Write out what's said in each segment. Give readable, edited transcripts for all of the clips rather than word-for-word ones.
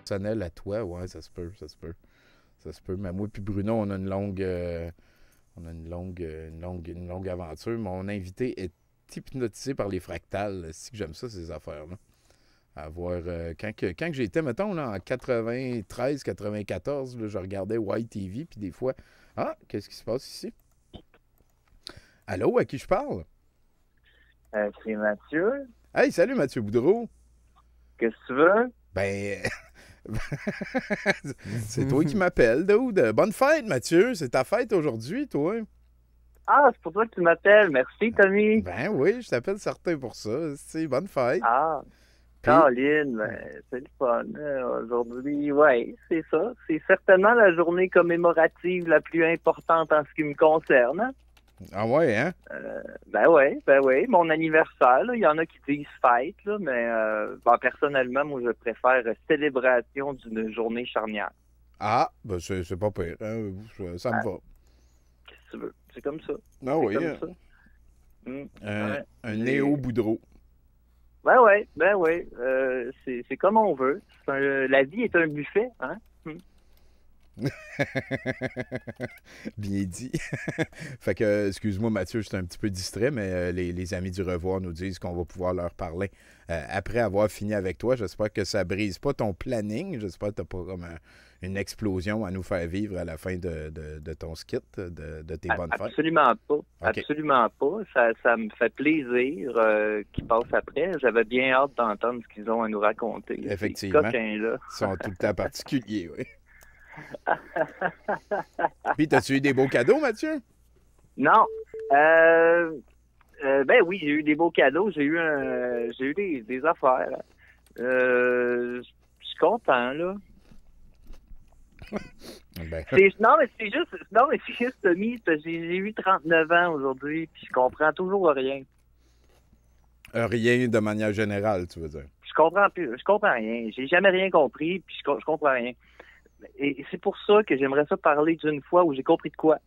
Personnel à toi, ouais, ça se peut. Mais moi puis Bruno, on a une longue aventure. Mon invité est hypnotisé par les fractales. C'est que j'aime ça, ces affaires-là. À voir, quand j'étais, mettons, là, en 93, 94, là, je regardais YTV, puis des fois, ah, qu'est-ce qui se passe ici? Allô, à qui je parle? C'est Mathieu. Hey, salut Mathieu Boudreau. Qu'est-ce que tu veux? Ben, c'est toi qui m'appelles, dude. Bonne fête, Mathieu. C'est ta fête aujourd'hui, toi. Ah, c'est pour toi que tu m'appelles. Merci, Tommy. Ben oui, je t'appelle certain pour ça. C'est bonne fête. Ah, Puis, Caroline, c'est le fun. Aujourd'hui, ouais, c'est ça. C'est certainement la journée commémorative la plus importante en ce qui me concerne. Hein? ah ouais, hein? Ben ouais. Mon anniversaire, là, il y en a qui disent fête, là, mais personnellement, moi, je préfère célébration d'une journée charnière. Ah, ben c'est pas pire. Hein? Ça me va. Qu'est-ce que tu veux? C'est comme ça. Ah C'est oui, comme hein? ça. Ouais. Un Néo Boudreau. Ben ouais. C'est comme on veut. La vie est un buffet, hein? Bien dit. Fait que, excuse-moi Mathieu, j'étais un petit peu distrait, mais les amis du Revoir nous disent qu'on va pouvoir leur parler après avoir fini avec toi. J'espère que ça brise pas ton planning. J'espère que t'as pas comme une explosion à nous faire vivre à la fin de ton skit, de tes bonnes fêtes. Absolument pas. Okay. Absolument pas. Ça me fait plaisir qu'ils passent après. J'avais bien hâte d'entendre ce qu'ils ont à nous raconter. Effectivement. Ces coquins-là. Ils sont tout le temps particuliers, oui. Puis, t'as-tu eu des beaux cadeaux, Mathieu? Non. Ben oui, j'ai eu des beaux cadeaux. J'ai eu des affaires. Je suis content, là. Ben. Non, mais c'est juste, Tommy, j'ai eu 39 ans aujourd'hui, puis je comprends toujours rien. Rien de manière générale, tu veux dire? Je comprends rien. J'ai jamais rien compris, puis je comprends rien. Et c'est pour ça que j'aimerais ça parler d'une fois où j'ai compris de quoi.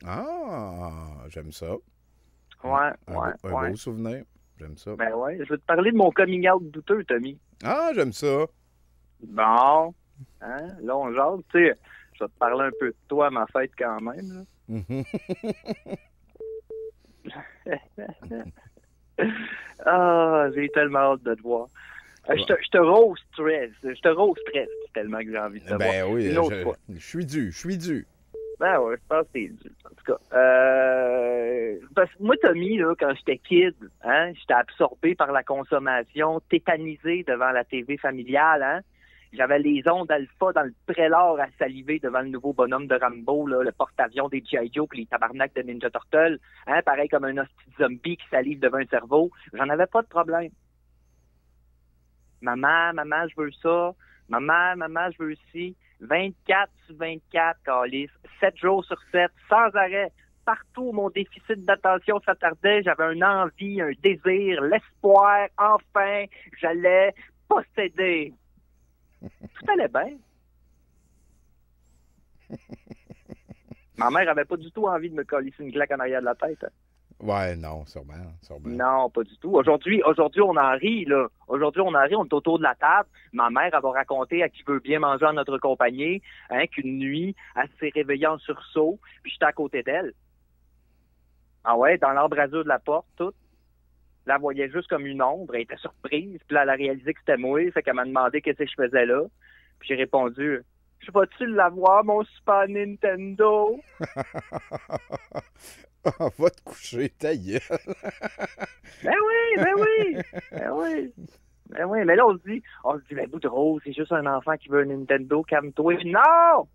Ah, j'aime ça. Ouais. Un beau souvenir. J'aime ça. Ben ouais, je vais te parler de mon coming out douteux, Tommy. Ah, j'aime ça. Bon. Hein? Là, on jase. Tu sais, je vais te parler un peu de toi à ma fête quand même. Ah, j'ai tellement hâte de te voir. Je te rose stress. C'est tellement que j'ai envie de te voir. Ben oui, Une autre fois. Je suis dû. Ben ouais, je pense que t'es dû. En tout cas, parce que moi, Tommy, là, quand j'étais kid, hein, j'étais absorbé par la consommation, tétanisé devant la TV familiale, hein. J'avais les ondes alpha dans le prélord à saliver devant le nouveau bonhomme de Rambo, là, le porte-avions des G.I. Joe puis les tabarnaks de Ninja Turtle, hein, pareil comme un hostie de zombie qui salive devant un cerveau. J'en avais pas de problème. Maman, je veux ça. Maman, je veux ci. 24 sur 24, calice. 7 jours sur 7, sans arrêt. Partout où mon déficit d'attention s'attardait, j'avais une envie, un désir, l'espoir. Enfin, j'allais posséder. Tout allait bien. Ma mère avait pas du tout envie de me coller une claque en arrière de la tête. Hein. Ouais, non, sûrement. Non, pas du tout. Aujourd'hui, on en rit, là. Aujourd'hui, on en rit, on est autour de la table. Ma mère, elle va raconter à qui veut bien manger en notre compagnie, hein, qu'une nuit, elle s'est réveillée en sursaut, puis j'étais à côté d'elle. Ah ouais, dans l'embrasure de la porte, tout. Là, elle voyait juste comme une ombre, elle était surprise, puis là, elle a réalisé que c'était moi, fait qu'elle m'a demandé qu'est-ce que je faisais là. Puis j'ai répondu, je vais-tu l'avoir, mon Super Nintendo? Va te coucher, ta gueule. Ben oui. Mais là, on se dit, ben Boudreau, c'est juste un enfant qui veut un Nintendo, calme-toi. Non!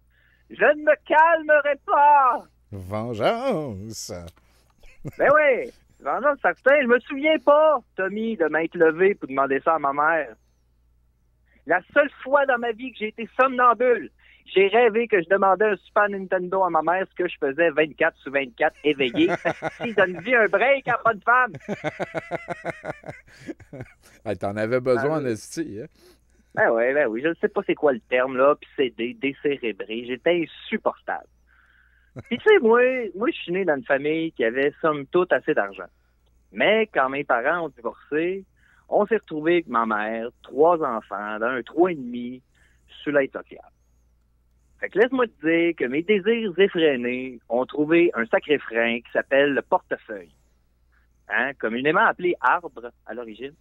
Je ne me calmerai pas! Vengeance! Ben oui! Vengeance, certain. Je me souviens pas, Tommy, de m'être levé pour demander ça à ma mère. La seule fois dans ma vie que j'ai été somnambule, j'ai rêvé que je demandais un Super Nintendo à ma mère, ce que je faisais 24 sur 24 éveillé. Si donne vie un break à pas de femme. Hey, t'en avais besoin en esti, hein? Ben oui. Je ne sais pas c'est quoi le terme, là, puis c'est décérébré. J'étais insupportable. Puis tu sais, moi, je suis né dans une famille qui avait somme toute assez d'argent. Mais quand mes parents ont divorcé, on s'est retrouvés avec ma mère, 3 enfants, d'un 3,5, sur l'aide sociale. Fait que laisse-moi te dire que mes désirs effrénés ont trouvé un sacré frein qui s'appelle le portefeuille. Hein, communément appelé arbre à l'origine.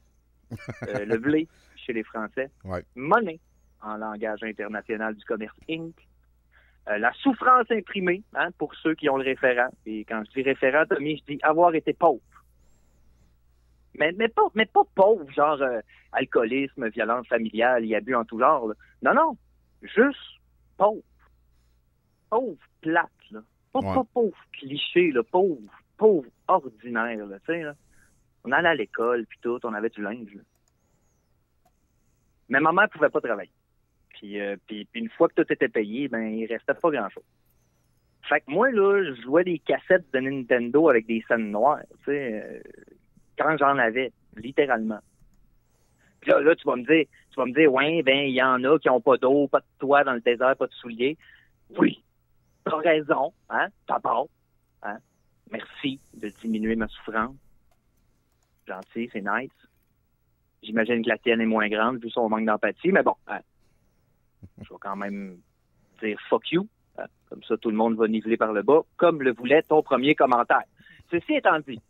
Le blé chez les Français. Ouais. Monnaie en langage international du commerce Inc. La souffrance imprimée, hein, pour ceux qui ont le référent. Et quand je dis référent, Tommy, je dis avoir été pauvre. Mais pas pauvre, genre alcoolisme, violence familiale et abus en tout genre. Là. Non, juste pauvre. Pauvre plate, là. Pas pauvre cliché, là. Pauvre ordinaire, là, tu sais, là. On allait à l'école, puis tout, on avait du linge, là. Mais ma mère pouvait pas travailler. Puis une fois que tout était payé, ben il restait pas grand-chose. Fait que moi, là, je jouais des cassettes de Nintendo avec des scènes noires, tu sais, quand j'en avais, littéralement. Puis là, tu vas me dire, ouais, ben, il y en a qui ont pas d'eau, pas de toit dans le désert, pas de souliers. Oui, t'as raison, hein, d'abord, hein. Merci de diminuer ma souffrance. Gentil, c'est nice. J'imagine que la tienne est moins grande vu son manque d'empathie, mais bon, hein, je vais quand même dire fuck you. Hein, comme ça, tout le monde va niveler par le bas, comme le voulait ton premier commentaire. Ceci étant dit,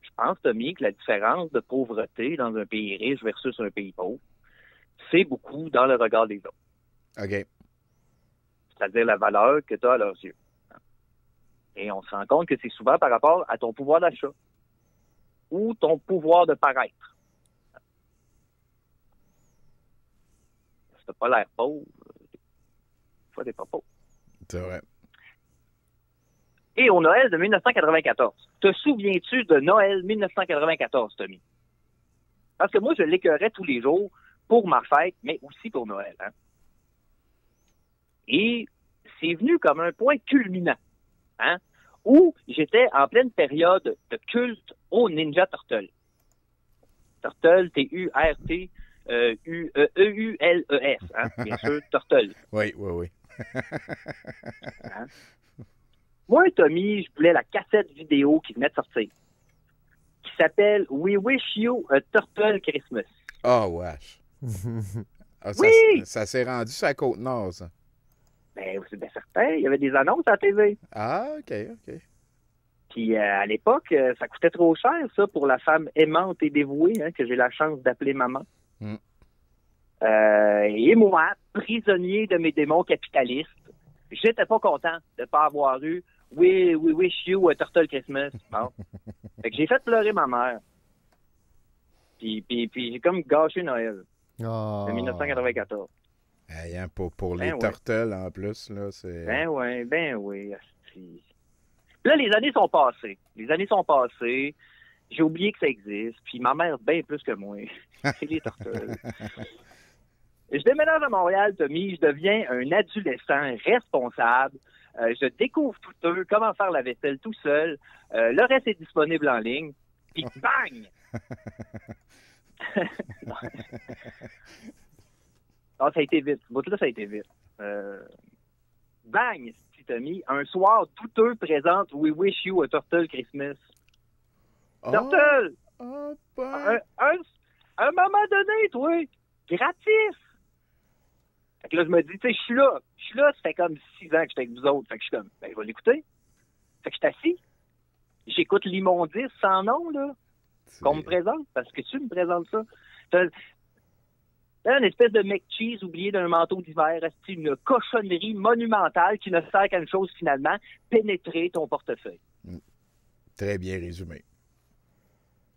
je pense, Tommy, que la différence de pauvreté dans un pays riche versus un pays pauvre, c'est beaucoup dans le regard des autres. OK. C'est-à-dire la valeur que tu as à leurs yeux. Et on se rend compte que c'est souvent par rapport à ton pouvoir d'achat ou ton pouvoir de paraître. Si t'as pas l'air pauvre, des fois, t'es pas pauvre. C'est vrai. Et au Noël de 1994, te souviens-tu de Noël 1994, Tommy? Parce que moi, je l'écœurais tous les jours pour ma fête, mais aussi pour Noël. Hein? Et c'est venu comme un point culminant, hein? Où j'étais en pleine période de culte au Ninja Turtle. Turtle, T-U-R-T, E-U-L-E-S, hein? Bien sûr, Turtle. Oui. Hein? Moi, Tommy, je voulais la cassette vidéo qui venait de sortir, qui s'appelle We Wish You a Turtle Christmas. Oh, wesh. Ah, oui! Ça s'est rendu sur la Côte-Nord, ça. Ben, c'est bien certain. Il y avait des annonces à la TV. Ah, OK. Puis, à l'époque, ça coûtait trop cher, ça, pour la femme aimante et dévouée, hein, que j'ai la chance d'appeler maman. Mm. Et moi, prisonnier de mes démons capitalistes, j'étais pas content de pas avoir eu We Wish You a Turtle Christmas. Bon. Fait que j'ai fait pleurer ma mère. Puis j'ai comme gâché Noël. De 1994. Hey, hein, pour les Ben turtles, en plus, là, c'est... Ben oui. Asti. Là, les années sont passées. J'ai oublié que ça existe. Puis ma mère, bien plus que moi. C'est les turtles. Je déménage à Montréal, Tommy. Je deviens un adolescent responsable. Je découvre tout eux, comment faire la vaisselle tout seul. Le reste est disponible en ligne. Puis bang! Ah, ça a été vite. Ce bout-là, ça a été vite. Bang, petit Tommy. Un soir, douteux présente We Wish You a Turtle Christmas. Oh, Turtle! Oh, ben. Un moment donné, toi, gratis! Fait que là, je me dis, tu sais, je suis là, ça fait comme 6 ans que j'étais avec vous autres. Fait que je suis comme, ben, je vais l'écouter. Fait que je suis assis. J'écoute l'immondice sans nom, là, qu'on me présente, parce que tu me présentes ça. Une espèce de McCheese oublié d'un manteau d'hiver, une cochonnerie monumentale qui ne sert qu'à une chose finalement, pénétrer ton portefeuille. Très bien résumé.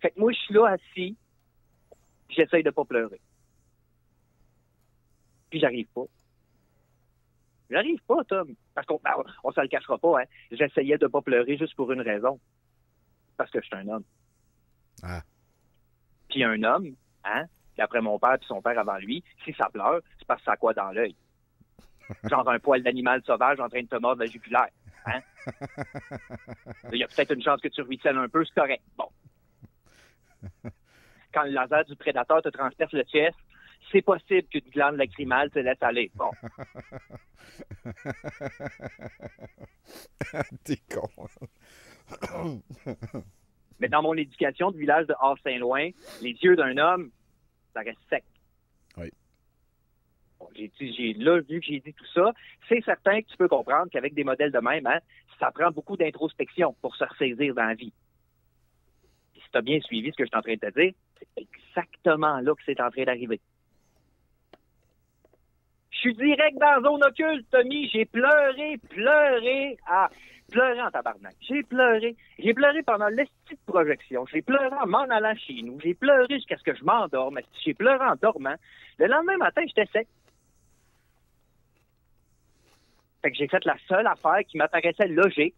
Fait que moi, je suis là assis, j'essaye de pas pleurer. Puis j'arrive pas. J'arrive pas, Tom. Parce qu'on se le cachera pas, hein. J'essayais de pas pleurer juste pour une raison. Parce que je suis un homme. Ah. Puis un homme, hein, puis après mon père puis son père avant lui, si ça pleure, c'est parce que ça a quoi dans l'œil? Genre un poil d'animal sauvage en train de te mordre la jugulaire. Hein? Il y a peut-être une chance que tu ruisselles un peu, c'est correct. Bon. Quand le laser du prédateur te transperce le chest, c'est possible qu'une glande lacrymale te laisse aller. Bon. T'es con. Mais dans mon éducation de village de Haute-Saint-Loin, les yeux d'un homme, ça reste sec. Oui. Bon, là, vu que j'ai dit tout ça, c'est certain que tu peux comprendre qu'avec des modèles de même, hein, ça prend beaucoup d'introspection pour se ressaisir dans la vie. Et si tu as bien suivi ce que je suis en train de te dire, c'est exactement là que c'est en train d'arriver. Je suis direct dans la zone occulte, Tommy. J'ai pleuré en tabarnak. J'ai pleuré pendant l'esti de projection. J'ai pleuré en m'en allant chez nous. J'ai pleuré jusqu'à ce que je m'endorme. J'ai pleuré en dormant. Le lendemain matin, j'étais sec. Fait que j'ai fait la seule affaire qui m'apparaissait logique.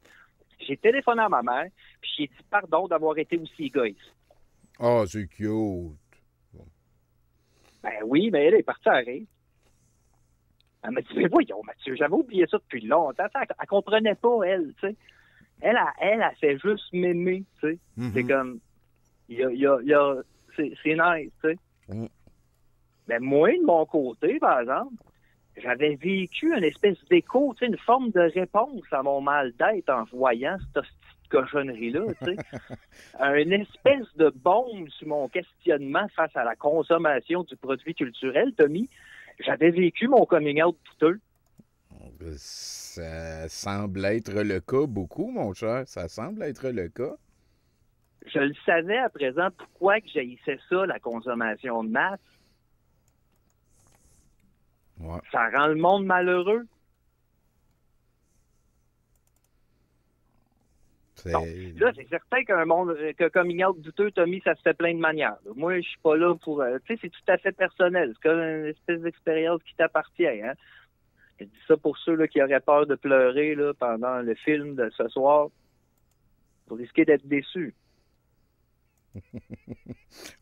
J'ai téléphoné à ma mère, puis j'ai dit pardon d'avoir été aussi égoïste. Ah, c'est cute. Bon. Ben oui, mais elle est partie à rire. Elle m'a dit, mais voyons, Mathieu, j'avais oublié ça depuis longtemps. Elle comprenait pas, elle, tu sais. Elle fait juste m'aimer, tu sais. C'est comme, c'est nice, tu sais. Mais moi, de mon côté, par exemple, j'avais vécu une espèce d'écho, tu sais, une forme de réponse à mon mal d'être en voyant cette cochonnerie-là, tu sais. Une espèce de bombe sur mon questionnement face à la consommation du produit culturel, Tommy. J'avais vécu mon coming out douteux. Ça semble être le cas beaucoup, mon cher. Ça semble être le cas. Je le savais à présent pourquoi que j'haïssais ça, la consommation de masse. Ouais. Ça rend le monde malheureux. Donc, là, c'est certain que coming out douteux, Tommy, ça se fait plein de manières. Moi, je suis pas là pour... tu sais, c'est tout à fait personnel. C'est comme une espèce d'expérience qui t'appartient. Hein? Je dis ça pour ceux là, qui auraient peur de pleurer là, pendant le film de ce soir. Vous risquez d'être déçus.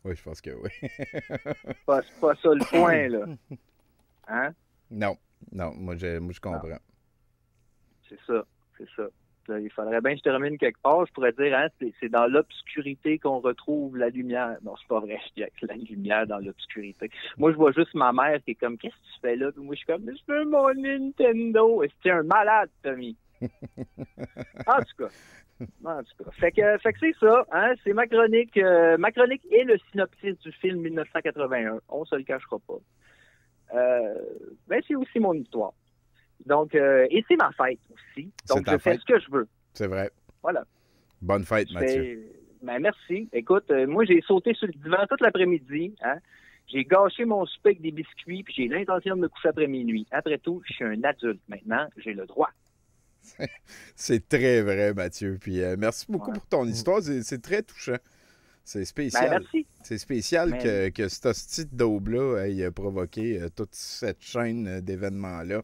Oui, je pense que oui. C'est pas ça le point, là. Hein? Non, moi je comprends. Non. C'est ça. Là, il faudrait bien que je termine quelque part. Je pourrais dire, hein, c'est dans l'obscurité qu'on retrouve la lumière. Non, c'est pas vrai, je dis avec la lumière dans l'obscurité. Moi, je vois juste ma mère qui est comme, qu'est-ce que tu fais là? Puis moi, je suis comme, je veux mon Nintendo. Et c'est un malade, Tommy. En tout cas. Fait que c'est ça, hein, c'est ma chronique. Ma chronique est le synopsis du film 1981. On se le cachera pas. Ben, c'est aussi mon histoire. Donc, et c'est ma fête aussi. Donc, je fais ce que je veux. C'est vrai. Voilà. Bonne fête, Mathieu. Ben, merci. Écoute, moi, j'ai sauté sur le divan toute l'après-midi. Hein? J'ai gâché mon souper avec des biscuits, puis j'ai l'intention de me coucher après minuit. Après tout, je suis un adulte maintenant. J'ai le droit. C'est très vrai, Mathieu. Puis merci beaucoup pour ton histoire. C'est très touchant. C'est spécial. Ben, merci. C'est spécial que cette hostie d'aube-là ait provoqué toute cette chaîne d'événements-là.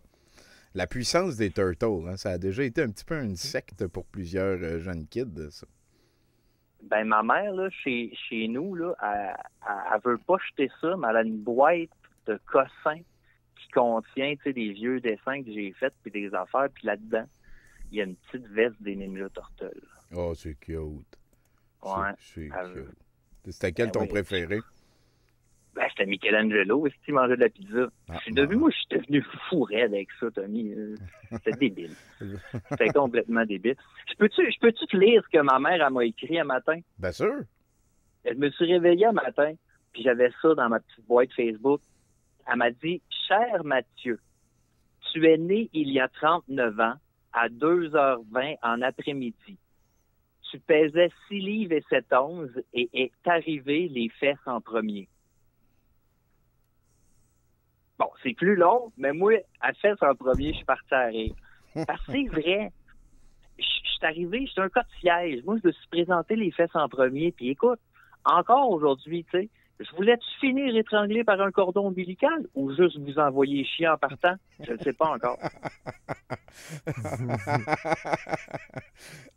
La puissance des Turtles, hein, ça a déjà été un petit peu une secte pour plusieurs jeunes kids, ça. Ben, ma mère, là, chez nous, là, elle veut pas jeter ça, mais elle a une boîte de cossins qui contient, tu sais, des vieux dessins que j'ai faits, puis des affaires, puis là-dedans, il y a une petite veste des Ninja Turtles. Oh, c'est cute. Ouais. C'est cute. C'était quel ton préféré? Ben, c'était Michelangelo, est-ce qu'il mangeait de la pizza? Moi, je suis devenu fou raide avec ça, Tommy. C'était débile. C'était complètement débile. Je peux-tu te lire ce que ma mère m'a écrit un matin? Bien sûr. Je me suis réveillé un matin, puis j'avais ça dans ma petite boîte Facebook. Elle m'a dit, « Cher Mathieu, tu es né il y a 39 ans à 2h20 en après-midi. Tu pesais 6 livres et 7 onces et est arrivé les fesses en premier. » Bon, c'est plus long, mais moi, à fesses en premier, je suis parti à rire. Parce que c'est vrai. Je suis arrivé, j'étais un cas de siège. Moi, je me suis présenté les fesses en premier, puis écoute, encore aujourd'hui, tu sais, je voulais-tu finir étranglé par un cordon ombilical ou juste vous envoyer chier en partant? Je ne sais pas encore.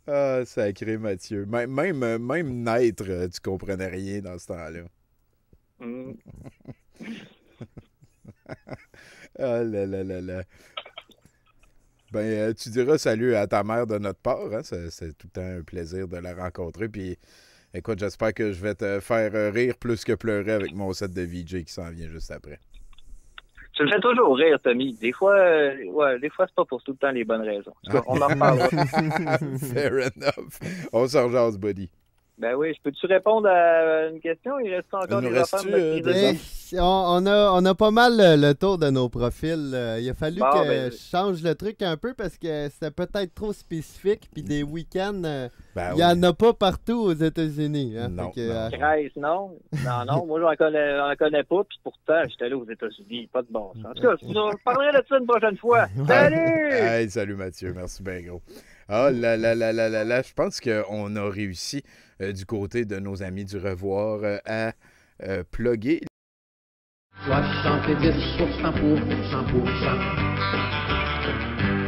Ah, sacré Mathieu. Même naître, tu comprenais rien dans ce temps-là. Ah là là là là. Ben, tu diras salut à ta mère de notre part. Hein? C'est tout le temps un plaisir de la rencontrer. Puis, écoute, j'espère que je vais te faire rire plus que pleurer avec mon set de VJ qui s'en vient juste après. Tu me fais toujours rire, Tommy. Des fois, des fois, c'est pas pour tout le temps les bonnes raisons. En tout cas, on en reparlera. Fair enough. On s'en jase, buddy. Ben oui, je peux-tu répondre à une question? Il reste encore des affaires de prise. On a pas mal le tour de nos profils. Il a fallu que je change le truc un peu parce que c'était peut-être trop spécifique. Puis des week-ends, il n'y en a pas partout aux États-Unis. Hein, non. Non, moi j'en connais pas. Puis pourtant, j'étais là aux États-Unis. Pas de bon sens. En tout cas, je parlerai de ça une prochaine fois. Salut! Hey, salut Mathieu, merci bien gros. Ah là là là là là là, je pense qu'on a réussi du côté de nos amis du Revoir à plugger. 70% pour 100%.